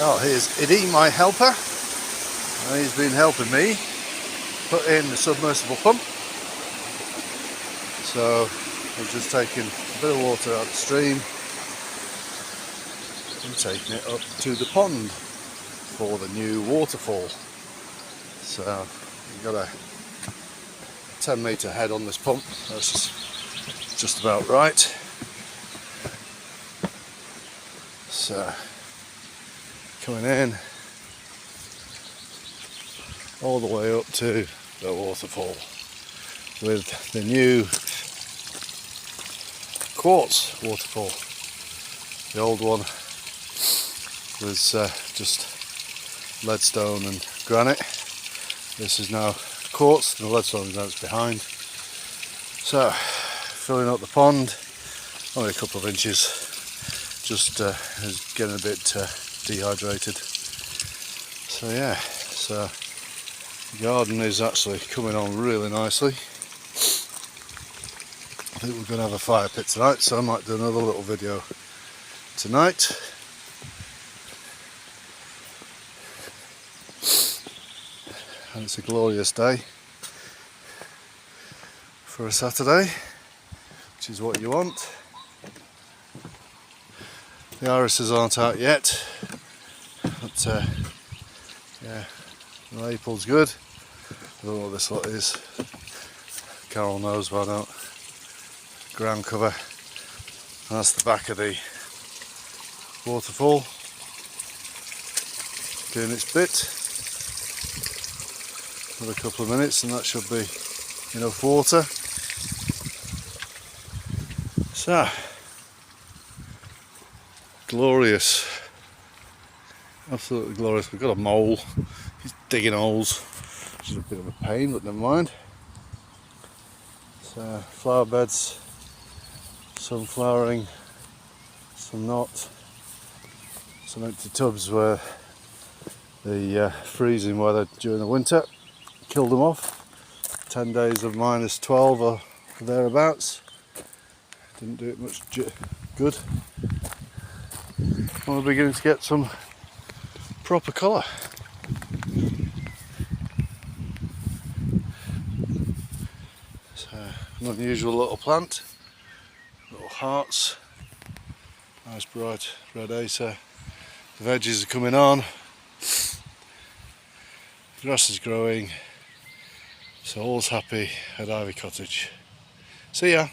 Oh, here's Eddie, my helper. He's been helping me put in the submersible pump. So we've just taken a bit of water out the stream and taking it up to the pond for the new waterfall. So we've got a 10-metre head on this pump. That's just about right. So coming in all the way up to the waterfall with the new quartz waterfall. The old one was just leadstone and granite. This is now quartz, and the leadstone and granite's behind. So filling up the pond, only a couple of inches, just is getting a bit dehydrated. So yeah, so the garden is actually coming on really nicely. I think we're going to have a fire pit tonight, so I might do another little video tonight. And it's a glorious day for a Saturday, which is what you want. The irises aren't out yet, but yeah, the maple's good. I don't know what this lot is. Carol knows, but I don't. Ground cover. And that's the back of the waterfall doing its bit. Another couple of minutes and that should be enough water. So glorious, absolutely glorious. We've got a mole, he's digging holes, which is a bit of a pain, but never mind. So flower beds, some flowering, some not, some empty tubs where the freezing weather during the winter killed them off. 10 days of -12 or thereabouts. Didn't do it much good. And we're beginning to get some proper colour. So an unusual little plant. Little hearts. Nice bright red acer. The veggies are coming on. The grass is growing. So all's happy at Ivy Cottage. See ya!